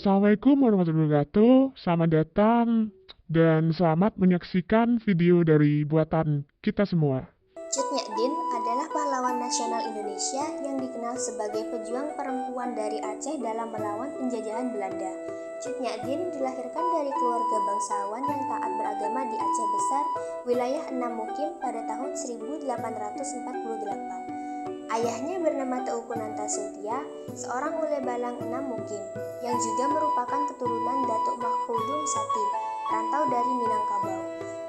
Assalamualaikum warahmatullahi wabarakatuh. Selamat datang dan selamat menyaksikan video dari buatan kita semua. Cut Nyak Dien adalah pahlawan nasional Indonesia yang dikenal sebagai pejuang perempuan dari Aceh dalam melawan penjajahan Belanda. Cut Nyak Dien dilahirkan dari keluarga bangsawan yang taat beragama di Aceh Besar, wilayah Enam Mukim pada tahun 1848. Ayahnya bernama Teuku Nantasuntia, seorang ule balang Enam Mukim, yang juga merupakan keturunan Datuk Makhudum Sati, rantau dari Minangkabau.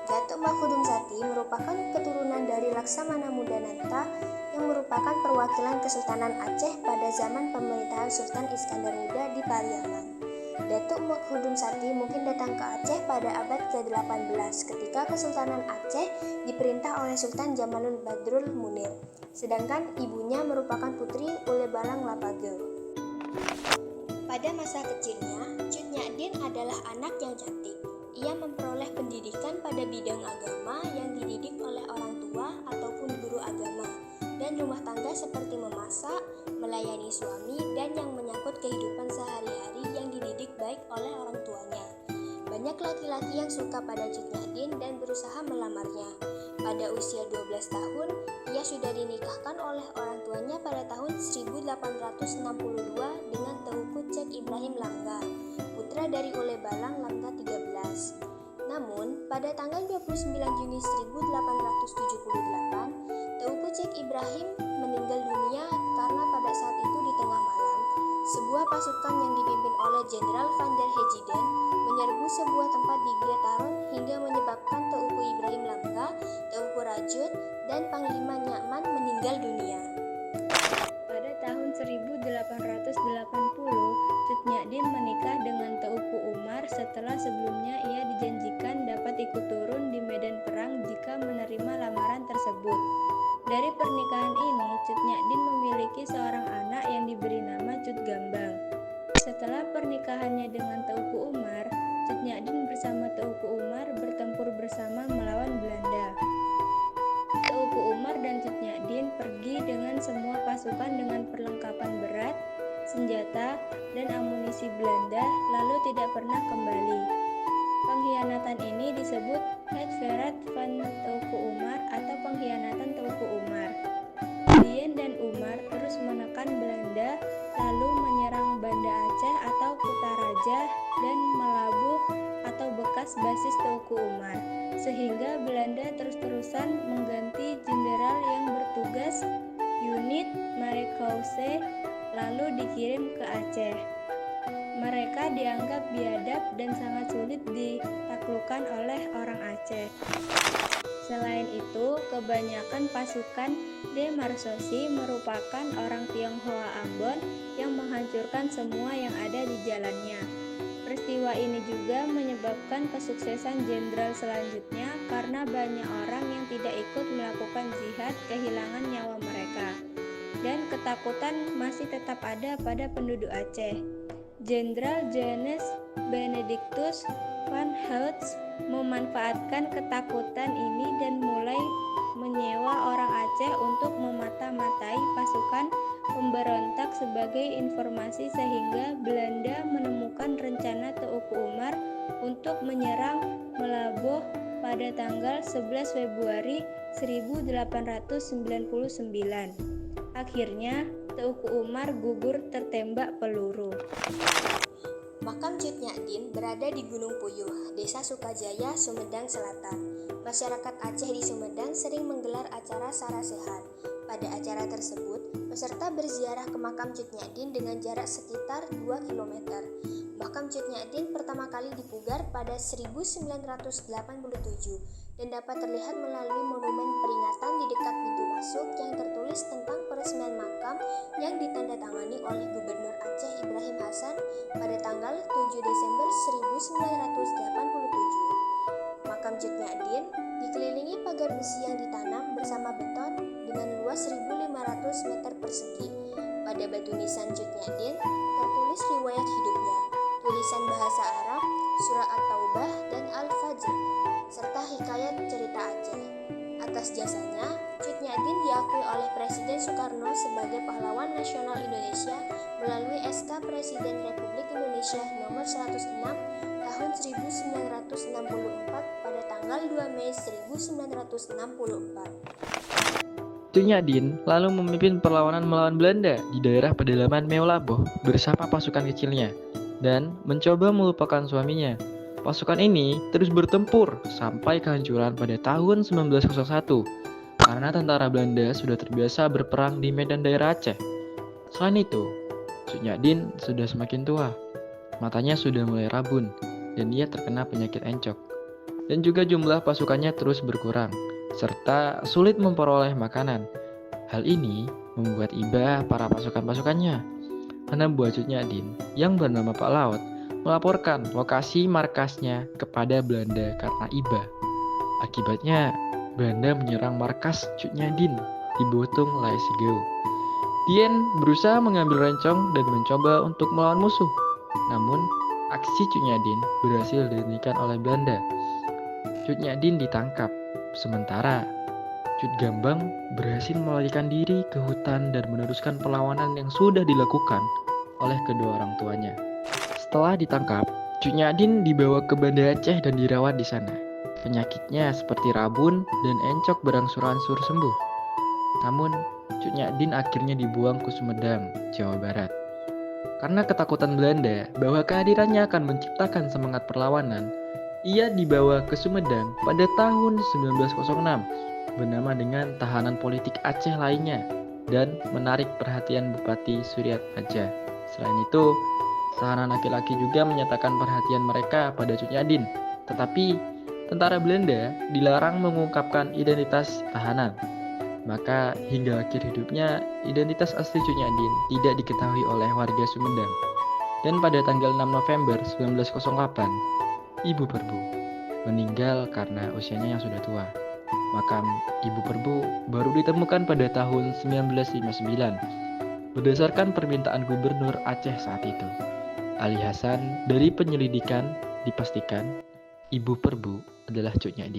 Datuk Makhudum Sati merupakan keturunan dari Laksamana Muda Nanta yang merupakan perwakilan Kesultanan Aceh pada zaman pemerintahan Sultan Iskandar Muda di Pariaman. Datuk Makhudum Sati mungkin datang ke Aceh pada abad ke-18 ketika Kesultanan Aceh diperintah oleh Sultan Jamalul Badrul Munir, sedangkan ibunya merupakan putri Ule Balang Lapagel. Pada masa kecilnya, Cut Nyak Dien adalah anak yang cantik. Ia memperoleh pendidikan pada bidang agama yang dididik oleh orang tua ataupun guru agama, dan rumah tangga seperti memasak, melayani suami, dan yang menyangkut kehidupan sehari-hari yang dididik baik oleh orang tuanya. Banyak laki-laki yang suka pada Cut Nyak Dien dan berusaha melamarnya. Pada usia 12 tahun, ia sudah dinikahkan oleh orang tuanya pada tahun 1862 dengan Teuku Cek Ibrahim Langga, putra dari Ule Balang Langga 13. Namun, pada tanggal 29 Juni 1878, Teuku Cek Ibrahim meninggal dunia karena pada saat itu di tengah malam, sebuah pasukan yang dipimpin oleh Jenderal Van der Hegiden menyerbu sebuah tempat di Gretaron hingga menyebabkan Teuku Ibrahim Langga, Teuku Rajut, dan Panglima Nyakman meninggal dunia. Pada tahun 1880, Cut Nyak Dien menikah dengan Teuku Umar setelah sebelumnya ia dijanjikan dapat ikut turun di medan perang jika menerima lamaran tersebut. Dari pernikahan ini, Cut Nyak Dien memiliki seorang anak yang diberi nama Cut Gambang. Setelah pernikahannya dengan Teuku Umar, Cut Nyak Dien bersama Teuku Umar bertempur bersama melawan Belanda. Teuku Umar dan Cut Nyak Dien pergi dengan semua pasukan dengan perlengkapan berat, senjata, dan amunisi Belanda, lalu tidak pernah kembali. Pengkhianatan ini disebut Het van Teuku Umar atau pengkhianatan Teuku Umar. Dien dan Umar terus menekan Belanda, lalu menyerang Banda Aceh atau Kutaraja dan Melabuh atau bekas basis Teuku Umar, sehingga Belanda terus-terusan mengganti jenderal yang bertugas unit Marechaussee lalu dikirim ke Aceh. Mereka dianggap biadab dan sangat sulit ditaklukkan oleh orang Aceh. Selain itu, kebanyakan pasukan Demarsosi merupakan orang Tionghoa Ambon yang menghancurkan semua yang ada di jalannya. Peristiwa ini juga menyebabkan kesuksesan jenderal selanjutnya karena banyak orang yang tidak ikut melakukan jihad kehilangan nyawa mereka, dan ketakutan masih tetap ada pada penduduk Aceh. Jenderal Johannes Benedictus van Houts memanfaatkan ketakutan ini dan mulai menyewa orang Aceh untuk memata-matai pasukan pemberontak sebagai informasi sehingga Belanda menemukan rencana Teuku Umar untuk menyerang Melabuh pada tanggal 11 Februari 1899. Akhirnya, Teuku Umar gugur tertembak peluru. Makam Cut Nyak Dien berada di Gunung Puyuh, Desa Sukajaya, Sumedang Selatan. Masyarakat Aceh di Sumedang sering menggelar acara sarasehan. Pada acara tersebut, peserta berziarah ke makam Cut Nyak Dien dengan jarak sekitar 2 km. Makam Cut Nyak Dien pertama kali dipugar pada 1987 dan dapat terlihat melalui monumen peringatan di dekat pintu masuk yang tertulis tentang peresmian makam yang ditandatangani oleh Gubernur Aceh Ibrahim Hasan pada tanggal 7 Desember 1987. Makam Cut Nyak Dien dikelilingi pagar besi yang ditanam bersama beton dengan luas 1.500 meter persegi. Pada batu nisan Cut Nyak Dien tertulis riwayat hidupnya, tulisan bahasa Arab, surah At-Taubah dan Al-Fajr, serta hikayat cerita Aceh. Atas jasanya, Cut Nyak Dien diakui oleh Presiden Soekarno sebagai pahlawan nasional Indonesia melalui SK Presiden Republik Indonesia Nomor 106 Tahun 1964 pada tanggal 2 Mei 1964. Cut Nyak lalu memimpin perlawanan melawan Belanda di daerah pedalaman Meulaboh bersama pasukan kecilnya dan mencoba melupakan suaminya. Pasukan ini terus bertempur sampai kehancuran pada tahun 1901 karena tentara Belanda sudah terbiasa berperang di medan daerah Aceh. Selain itu, Cut Nyak sudah semakin tua, matanya sudah mulai rabun dan ia terkena penyakit encok. Dan juga jumlah pasukannya terus berkurang, serta sulit memperoleh makanan. Hal ini membuat iba para pasukan-pasukannya. Anak buah Cut Nyak yang bernama Pak Laut melaporkan lokasi markasnya kepada Belanda karena iba. Akibatnya, Belanda menyerang markas Cut Nyak di Botung Laesigao. Dien berusaha mengambil rencong dan mencoba untuk melawan musuh. Namun, aksi Cut Nyak berhasil dihentikan oleh Belanda. Cut Nyak ditangkap, sementara Cut Gambang berhasil melarikan diri ke hutan dan meneruskan perlawanan yang sudah dilakukan oleh kedua orang tuanya. Setelah ditangkap, Cut Nyak dibawa ke Banda Aceh dan dirawat di sana. Penyakitnya seperti rabun dan encok berangsur-angsur sembuh. Namun, Cut Nyak akhirnya dibuang ke Sumedang, Jawa Barat. Karena ketakutan Belanda bahwa kehadirannya akan menciptakan semangat perlawanan, ia dibawa ke Sumedang pada tahun 1906 bernama dengan tahanan politik Aceh lainnya dan menarik perhatian Bupati Suryat Aja. Selain itu, tahanan laki-laki juga menyatakan perhatian mereka pada Cut Nyak tetapi tentara Belanda dilarang mengungkapkan identitas tahanan. Maka hingga akhir hidupnya, identitas asli Cut Nyak tidak diketahui oleh warga Sumedang. Dan pada tanggal 6 November 1908, Ibu Perbu meninggal karena usianya yang sudah tua. Makam Ibu Perbu baru ditemukan pada tahun 1959 berdasarkan permintaan Gubernur Aceh saat itu, Ali Hasan. Dari penyelidikan dipastikan Ibu Perbu adalah Cut Nyak